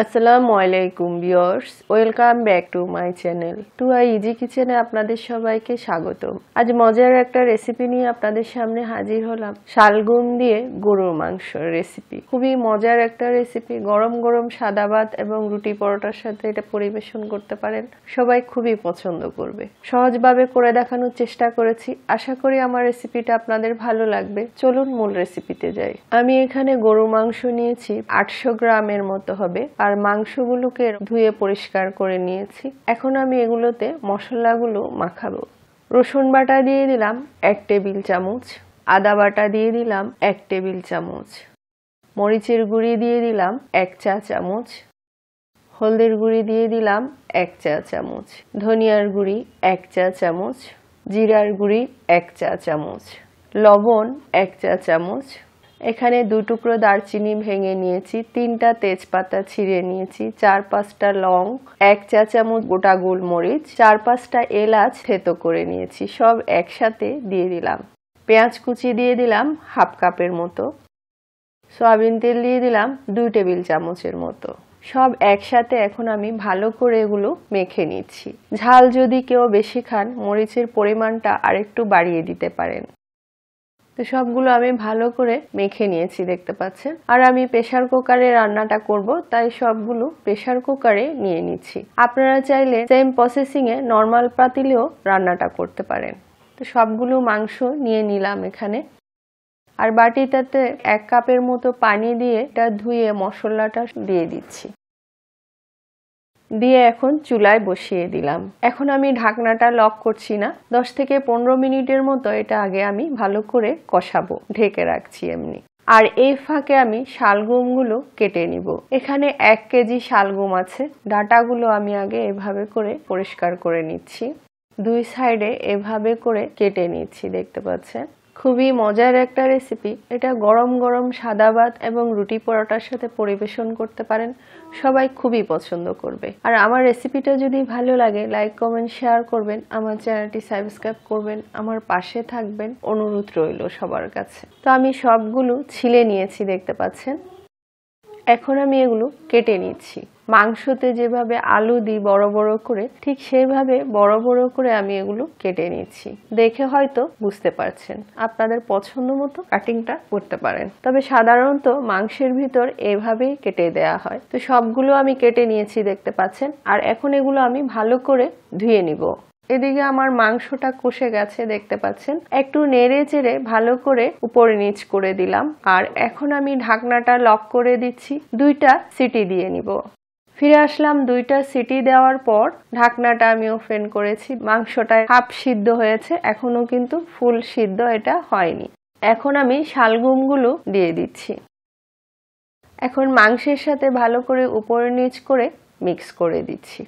আসসালামু আলাইকুম viewers, welcome back to my channel to I easy কিচেনে আপনাদের সবাইকে স্বাগতম। আজ মজার একটা রেসিপি নিয়ে আপনাদের সামনে হাজির হলাম। শালগম দিয়ে গরুর মাংসের রেসিপি। খুবই মজার একটা রেসিপি। গরম গরম সাদা ভাত এবং রুটি পরোটার সাথে এটা পরিবেশন করতে পারেন। সবাই খুবই পছন্দ করবে। সহজভাবে করে দেখানোর চেষ্টা করেছি। আশা করি আমার রেসিপিটা আপনাদের ভালো লাগবে। চলুন মূল রেসিপিতে যাই। আমি এখানে গরুর মাংস নিয়েছি 800 গ্রামের মতো হবে। আর মাংসগুলোকে ধুয়ে পরিষ্কার করে নিয়েছি। এখন আমি এগুলোতে মশলাগুলো মাখাবো। রসুন বাটা দিয়ে দিলাম 1 টেবিল চামচ, আদা বাটা দিয়ে দিলাম 1 টেবিল চামচ, মরিচের গুঁড়ি দিয়ে দিলাম 1 চা চামচ, হলদের গুঁড়ি দিয়ে দিলাম 1 চা চামচ, ধনিয়ার গুঁড়ি 1 চা চামচ, জিরার গুঁড়ি 1 চা চামচ, লবণ 1 চা চামচ। এখানে 2 টুকরো দারচিনি ভেঙে নিয়েছি, 3টা তেজপাতা ছিঁড়ে নিয়েছি, 4-5টা লং, 1 চা চামচ গোটা গোলমরিচ, 4-5টা এলাচ থেতো করে নিয়েছি। সব একসাথে দিয়ে দিলাম। পেঁয়াজ কুচি দিয়ে দিলাম হাফ কাপের মতো। সয়াবিন তেল দিয়ে দিলাম 2 টেবিল চামচের মতো। সব একসাথে এখন আমি ভালো করে এগুলো মেখে নিচ্ছি। ঝাল যদি কেউ বেশি খান, মরিচের পরিমাণটা আরেকটু বাড়িয়ে দিতে পারেন। তো সবগুলো আমি ভালো করে মেখে নিয়েছি, দেখতে পাচ্ছেন। আর আমি প্রেসার কুকারে রান্নাটা করব, তাই সবগুলো প্রেসার কুকারে নিয়ে নিচ্ছি। আপনারা চাইলে সেম প্রসেসিং এ নরমাল পাতিলেও রান্নাটা করতে পারেন। তো সবগুলো মাংস নিয়ে নিলাম এখানে। আর বাটিটাতে 1 কাপের মতো পানি দিয়ে এটা ধুয়ে মশলাটা দিয়ে দিচ্ছি। দিয়ে এখন চুলায় বসিয়ে দিলাম। এখন আমি ঢাকনাটা লক করছি না। 10 থেকে 15 মিনিটের মতো এটা আগে আমি ভালো করে কষাবো। ঢেকে রাখছি এমনি। আর এই ফাঁকে আমি শালগমগুলো কেটে নিব। এখানে 1 কেজি শালগম আছে। ডাঁটাগুলো আমি আগে এভাবে করে পরিষ্কার করে নিচ্ছি। 2 সাইডে এভাবে করে কেটে নিচ্ছি, দেখতে পাচ্ছেন। খুবই মজার একটা রেসিপি। এটা গরম গরম সাদা ভাত এবং রুটি পরোটার সাথে পরিবেশন করতে পারেন। সবাই খুবই পছন্দ করবে। আর আমার রেসিপিটা যদি ভালো লাগে, লাইক কমেন্ট শেয়ার করবেন, আমার চ্যানেলটি সাবস্ক্রাইব করবেন, আমার পাশে থাকবেন, অনুরোধ রইল সবার কাছে। তো আমি সবগুলো ছিলে নিয়েছি, দেখতে পাচ্ছেন। এখন আমি এগুলো কেটে নিচ্ছি। মাংসতে যেভাবে আলু দিই বড় বড় করে, ঠিক সেভাবে বড় বড় করে আমি এগুলো কেটে নিচ্ছি। দেখে হয়তো বুঝতে পারছেন। আপনাদের পছন্দ মতো কাটিংটা করতে পারেন। তবে সাধারণত মাংসের ভিতর এভাবেই কেটে দেয়া হয়। তো সবগুলো আমি কেটে নিয়েছি, দেখতে পাচ্ছেন। আর এখন এগুলো আমি ভালো করে ধুয়ে নিব। এদিকে আমার মাংসটা কষে গেছে, দেখতে পাচ্ছেন। একটু নেড়ে চেড়ে ভালো করে উপরে নিচ করে দিলাম। আর এখন আমি ঢাকনাটা লক করে দিচ্ছি। 2টা সিটি দিয়ে নিব। ফিরে আসলাম 2টা সিটি দেওয়ার পর। ঢাকনাটা আমি ওপেন করেছি। মাংসটা হাফ সিদ্ধ হয়েছে, এখনো কিন্তু ফুল সিদ্ধ এটা হয়নি। এখন আমি শালগমগুলো দিয়ে দিচ্ছি। এখন মাংসের সাথে ভালো করে উপরে নিচ করে মিক্স করে দিচ্ছি।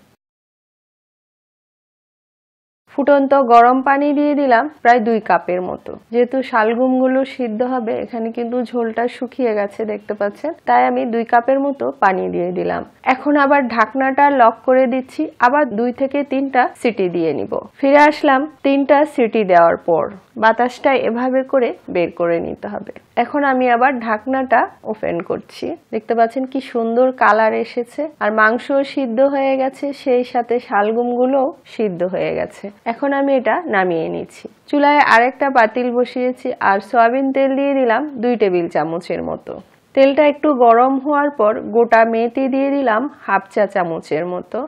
ফুটন্ত গরম পানি দিয়ে দিলাম প্রায় 2 কাপের মতো। যেহেতু শালগমগুলো সিদ্ধ হবে, এখানে কিন্তু ঝোলটা শুকিয়ে গেছে, দেখতে পাচ্ছেন। তাই আমি 2 কাপের মতো পানি দিয়ে দিলাম। এখন আবার ঢাকনাটা লক করে দিচ্ছি। আবার 2 থেকে 3টা সিটি দিয়ে নিব। ফিরে আসলাম 3টা সিটি দেওয়ার পর। বাতাসটা এভাবে করে বের করে নিতে হবে। এখন আমি আবার ঢাকনাটা ওপেন করছি। দেখতে পাচ্ছেন কি সুন্দর কালার এসেছে। আর মাংসও সিদ্ধ হয়ে গেছে, সেই সাথে শালগমগুলোও সিদ্ধ হয়ে গেছে। এখন আমি এটা নামিয়ে নিচ্ছি। চুলায় আরেকটা পাতিল বসিয়েছি আর সয়াবিন তেল দিয়ে দিলাম 2 টেবিল চামচের মতো। তেলটা একটু গরম হওয়ার পর গোটা মেথি দিয়ে দিলাম হাফ চা চামচের মতো।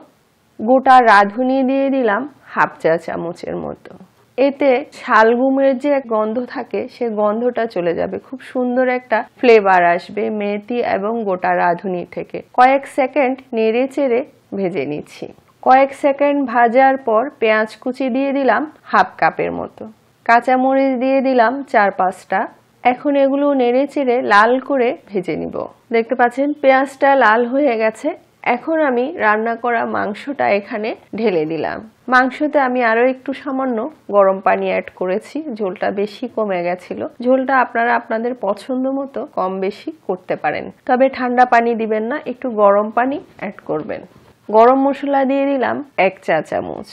গোটা রাঁধুনি দিয়ে দিলাম হাফ চা চামচের মতো। এতে শালগমের যে গন্ধ থাকে, সে গন্ধটা চলে যাবে। খুব সুন্দর একটা ফ্লেভার আসবে মেথি এবং গোটা রাঁধুনি থেকে। কয়েক সেকেন্ড নেড়ে চেড়ে ভেজে নিচ্ছি। কয়েক সেকেন্ড ভাজার পর পেঁয়াজ কুচি দিয়ে দিলাম হাফ কাপের মতো। কাঁচামরিচ দিয়ে দিলাম 4-5টা। এখন এগুলো নেড়ে চেড়ে লাল করে ভেজে নিব। দেখতে পাচ্ছেন পেঁয়াজটা লাল হয়ে গেছে। এখন আমি রান্না করা মাংসটা এখানে ঢেলে দিলাম। মাংসতে আমি আরো একটু সামান্য গরম পানি অ্যাড করেছি। ঝোলটা বেশি কমে গেছিল। ঝোলটা আপনারা আপনাদের পছন্দ মতো কম বেশি করতে পারেন। তবে ঠান্ডা পানি দিবেন না, একটু গরম পানি অ্যাড করবেন। গরম মশলা দিয়ে দিলাম 1 চা চামচ।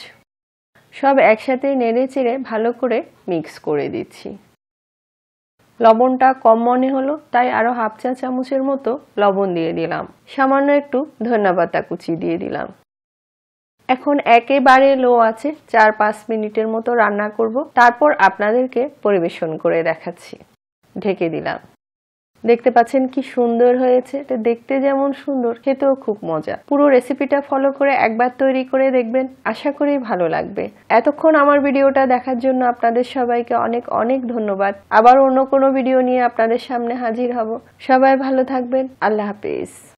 সব একসাথে নেড়ে চেড়ে ভালো করে মিক্স করে দিচ্ছি। লবণটা কম মনে হলো, তাই আরো হাফ চা চামচের মতো লবণ দিয়ে দিলাম। সামান্য একটু ধনেপাতা কুচি দিয়ে দিলাম। এখন একেবারে লো আছে 4-5 মিনিটের মতো রান্না করব, তারপর আপনাদেরকে পরিবেশন করে দেখাচ্ছি। ঢেকে দিলাম। দেখতে পাচ্ছেন কি সুন্দর হয়েছে। এটা দেখতে যেমন সুন্দর, খেতেও খুব মজা। পুরো রেসিপিটা ফলো করে একবার তৈরি করে দেখবেন, আশা করি ভালো লাগবে। এতক্ষণ আমার ভিডিওটা দেখার জন্য আপনাদের সবাইকে অনেক অনেক ধন্যবাদ। আবার অন্য কোনো ভিডিও নিয়ে আপনাদের সামনে হাজির হব। সবাই ভালো থাকবেন। আল্লাহ হাফেজ।